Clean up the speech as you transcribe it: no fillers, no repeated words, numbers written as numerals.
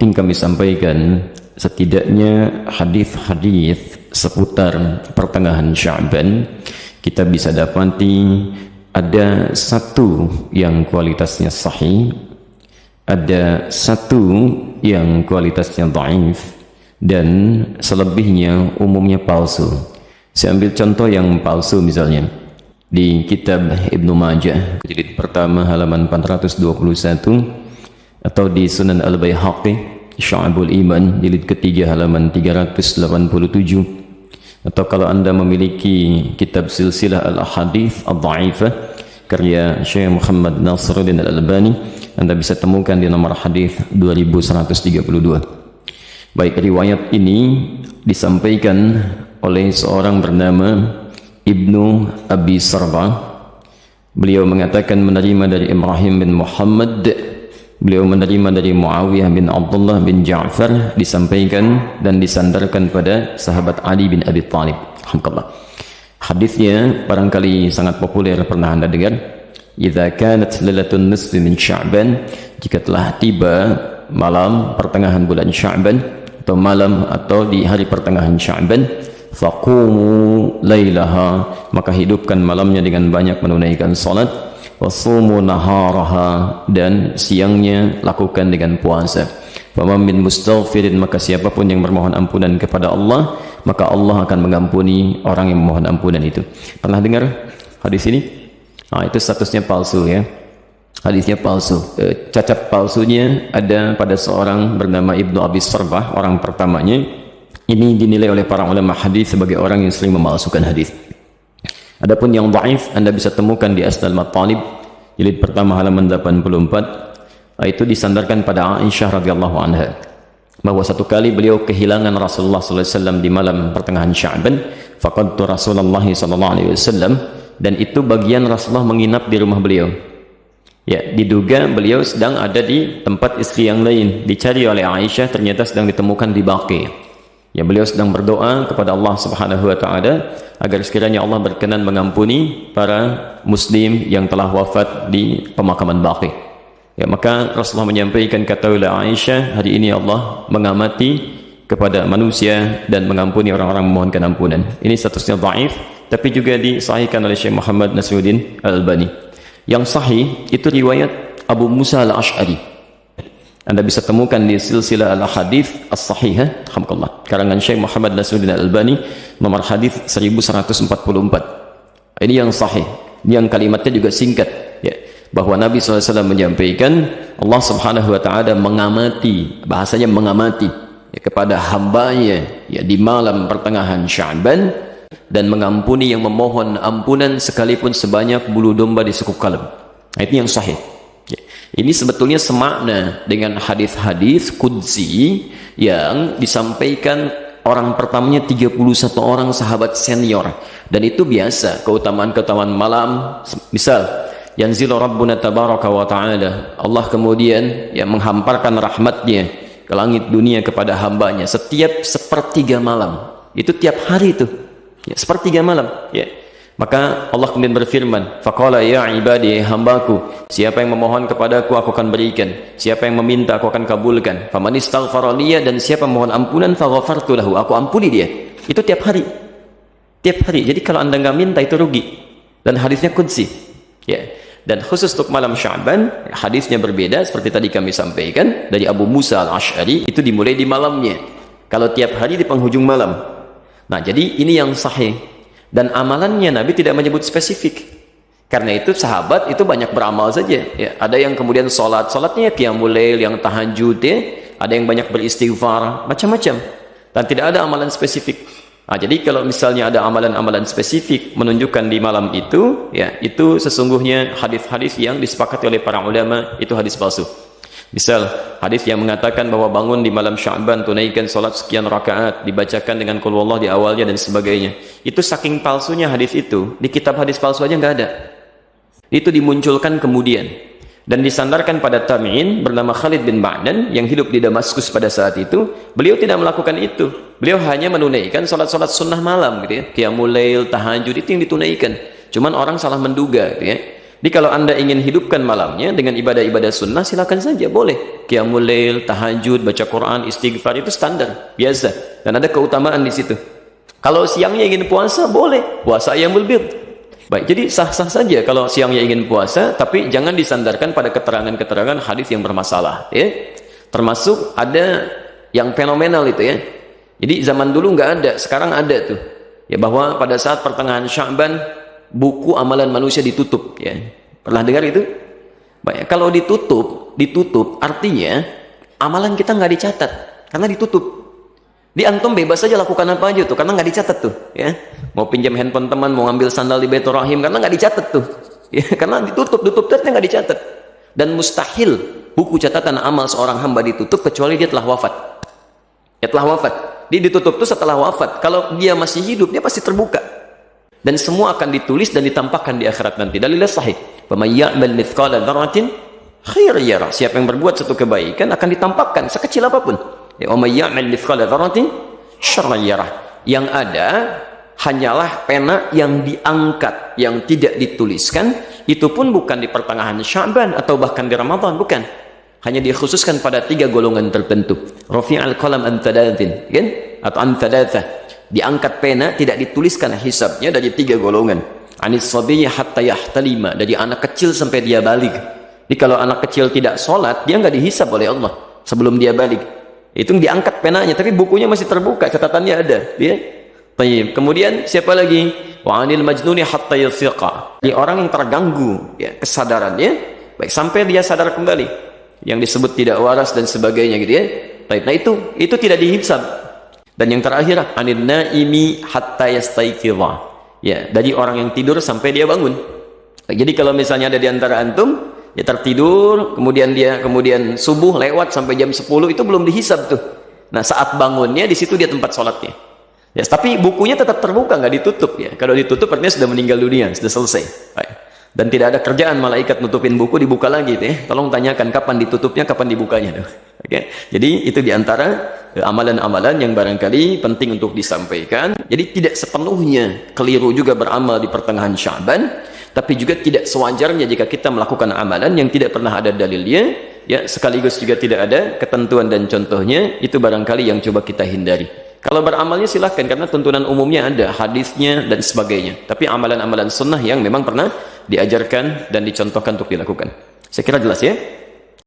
penting kami sampaikan, setidaknya hadis-hadis seputar pertengahan Sya'ban kita bisa dapati ada satu yang kualitasnya sahih, ada satu yang kualitasnya dhaif, dan selebihnya umumnya palsu. Saya ambil contoh yang palsu misalnya di kitab Ibnu Majah jilid pertama halaman 421, atau di Sunan Al-Baihaqi Syu'abul Iman jilid ketiga halaman 387, atau kalau Anda memiliki kitab Silsilah Al-Ahadits Ad-Dha'ifah karya Syekh Muhammad Nasiruddin Al-Albani, Anda bisa temukan di nomor hadis 2132. Baik, riwayat ini disampaikan oleh seorang bernama Ibnu Abi Sarba. Beliau mengatakan menerima dari Ibrahim bin Muhammad, beliau menerima dari Muawiyah bin Abdullah bin Ja'far, disampaikan dan disandarkan pada sahabat Ali bin Abi Thalib. Alhamdulillah. Hadisnya barangkali sangat populer, pernah Anda dengar. Idza kanat lailatun nisfi min Sya'ban, jika telah tiba malam pertengahan bulan Sya'ban, atau malam atau di hari pertengahan Sya'ban, faqumu lailaha, maka hidupkan malamnya dengan banyak menunaikan salat, wasumu naharaha, dan siangnya lakukan dengan puasa. Faman min mustaghfirin, maka siapapun yang bermohon ampunan kepada Allah, maka Allah akan mengampuni orang yang memohon ampunan itu. Pernah dengar hadis ini? Nah, itu statusnya palsu ya. Hadisnya palsu. Cacat palsunya ada pada seorang bernama Ibnu Abi Sarbah, orang pertamanya. Ini dinilai oleh para ulama hadis sebagai orang yang sering memalsukan hadis. Adapun yang dhaif Anda bisa temukan di Asnal Matalib jilid pertama halaman 84. Itu disandarkan pada Aisyah radhiyallahu anha bahwa satu kali beliau kehilangan Rasulullah sallallahu alaihi wasallam di malam pertengahan Sya'ban. Faqadtu Rasulullah sallallahu alaihi wasallam, dan itu bagian Rasulullah menginap di rumah beliau. Ya, diduga beliau sedang ada di tempat istri yang lain. Dicari oleh Aisyah, ternyata sedang ditemukan di Baqi. Ya, beliau sedang berdoa kepada Allah Subhanahu wa taala agar sekiranya Allah berkenan mengampuni para muslim yang telah wafat di pemakaman Baqi. Ya, maka Rasulullah menyampaikan, katakanlah Aisyah, hari ini Allah mengamati kepada manusia dan mengampuni orang-orang memohonkan ampunan. Ini statusnya dhaif, tapi juga disahihkan oleh Syekh Muhammad Nasiruddin Al-Albani. Yang sahih itu riwayat Abu Musa Al-Ash'ari. Anda bisa temukan di Silsilah Al-Hadits As-Sahihah, alhamdulillah, karangan Syekh Muhammad Nasiruddin Al-Albani, nomor hadis 1144. Ini yang sahih, yang kalimatnya juga singkat, ya, bahwa Nabi SAW menyampaikan Allah Subhanahu wa taala mengamati, bahasanya mengamati, ya, kepada hambanya ya di malam pertengahan Sya'ban, dan mengampuni yang memohon ampunan sekalipun sebanyak bulu domba di sekuk kalem. Nah, itu yang sahih. Ya. Ini sebetulnya semakna dengan hadis-hadis qudsi yang disampaikan orang pertamanya 31 orang sahabat senior, dan itu biasa keutamaan-keutamaan malam. Misal yanzilu rabbuna tabaraka wa ta'ala, Allah kemudian yang menghamparkan rahmatnya ke langit dunia kepada hambanya setiap sepertiga malam. Itu tiap hari itu ya, sepertiga malam ya. Maka Allah kemudian berfirman, faqala ya ibadi, hambaku, siapa yang memohon kepadaku aku akan berikan, siapa yang meminta aku akan kabulkan, faman istaghfara liya, dan siapa mohon ampunan faghafartu lahu, aku ampuni dia. Itu tiap hari, tiap hari. Jadi kalau Anda nggak minta itu rugi, dan hadisnya qudsi ya. Dan khusus untuk malam Sya'ban hadisnya berbeda, seperti tadi kami sampaikan dari Abu Musa Al-Ash'ari, itu dimulai di malamnya. Kalau tiap hari di penghujung malam. Nah, jadi ini yang sahih, dan amalannya Nabi tidak menyebut spesifik. Karena itu sahabat itu banyak beramal saja ya. Ada yang kemudian salatnya qiyamul lail, yang tahajud ya. Ada yang banyak beristighfar, macam-macam, dan tidak ada amalan spesifik. Nah, jadi kalau misalnya ada amalan-amalan spesifik menunjukkan di malam itu, ya, itu sesungguhnya hadis-hadis yang disepakati oleh para ulama itu hadis palsu. Misal hadis yang mengatakan bahwa bangun di malam Sya'ban, tunaikan salat sekian rakaat, dibacakan dengan qul huwallah di awalnya dan sebagainya. Itu saking palsunya hadis itu, di kitab hadis palsu aja nggak ada. Itu dimunculkan kemudian dan disandarkan pada tabi'in bernama Khalid bin Ma'dan yang hidup di Damaskus pada saat itu. Beliau tidak melakukan itu. Beliau hanya menunaikan salat-salat sunnah malam gitu ya. Qiyamul lail, tahajud, itu yang ditunaikan. Cuman orang salah menduga gitu ya, Jadi kalau Anda ingin hidupkan malamnya dengan ibadah-ibadah sunnah, silakan saja, boleh. Qiyamul lail, tahajud, baca Quran, istighfar, itu standar, biasa. Dan ada keutamaan di situ. Kalau siangnya ingin puasa, boleh. Puasa ayyamul bid. Baik, jadi sah-sah saja kalau siangnya ingin puasa, tapi jangan disandarkan pada keterangan-keterangan hadis yang bermasalah. Ya. Termasuk ada yang fenomenal itu ya. Jadi zaman dulu nggak ada, sekarang ada tuh. Ya, bahwa pada saat pertengahan Sya'ban, buku amalan manusia ditutup ya. Pernah dengar itu? Baik, kalau ditutup artinya amalan kita nggak dicatat karena ditutup. Di antum bebas saja lakukan apa aja tuh karena nggak dicatat tuh ya. Mau pinjam handphone teman, mau ngambil sandal di Baitur Rahim karena nggak dicatat tuh. Ya, karena tutupnya nggak dicatat. Dan mustahil buku catatan amal seorang hamba ditutup kecuali dia telah wafat. Dia telah wafat. Dia ditutup tuh setelah wafat. Kalau dia masih hidup, dia pasti terbuka. Dan semua akan ditulis dan ditampakkan di akhirat nanti. Dalilnya sahih. Faman ya'mal mithqala dzarratin khairan yarah. Siapa yang berbuat satu kebaikan akan ditampakkan sekecil apapun. Wa may ya'mal mithqala dzarratin syarran yarah. Yang ada hanyalah pena yang diangkat, yang tidak dituliskan. Itu pun bukan di pertengahan Sya'ban atau bahkan di Ramadan, bukan. Hanya dikhususkan pada 3 golongan tertentu. Rafi'al qalam an thalathin, kan? Atau an thalatha. Diangkat pena, tidak dituliskan hisabnya dari 3 golongan. Anis sabiyya hatta yahtalima, dari anak kecil sampai dia balik. Jadi kalau anak kecil tidak sholat, dia nggak dihisab oleh Allah sebelum dia balik. Itu diangkat penanya, tapi bukunya masih terbuka, catatannya ada. Ya? Kemudian siapa lagi? Wa anil majnuni hatta yasiqa. Di orang yang terganggu ya, kesadarannya, baik sampai dia sadar kembali. Yang disebut tidak waras dan sebagainya gitu ya. Nah itu tidak dihisab. Dan yang terakhir, anin naimi hatta yastaiqidha. Ya, dari orang yang tidur sampai dia bangun. Jadi kalau misalnya ada di antara antum, ya tertidur, kemudian subuh lewat sampai jam 10 itu belum dihisab tuh. Nah, saat bangunnya di situ dia tempat sholatnya. Ya, tapi bukunya tetap terbuka, nggak ditutup ya. Kalau ditutup artinya sudah meninggal dunia, sudah selesai. Baik. Dan tidak ada kerjaan malaikat nutupin buku, dibuka lagi tuh ya. Tolong tanyakan kapan ditutupnya, kapan dibukanya tuh. Oke. Jadi itu diantara amalan-amalan yang barangkali penting untuk disampaikan. Jadi tidak sepenuhnya keliru juga beramal di pertengahan Sya'ban, tapi juga tidak sewajarnya jika kita melakukan amalan yang tidak pernah ada dalilnya, ya sekaligus juga tidak ada ketentuan dan contohnya, itu barangkali yang coba kita hindari. Kalau beramalnya silahkan, karena tuntunan umumnya ada, hadisnya dan sebagainya. Tapi amalan-amalan sunnah yang memang pernah diajarkan dan dicontohkan untuk dilakukan. Saya kira jelas ya.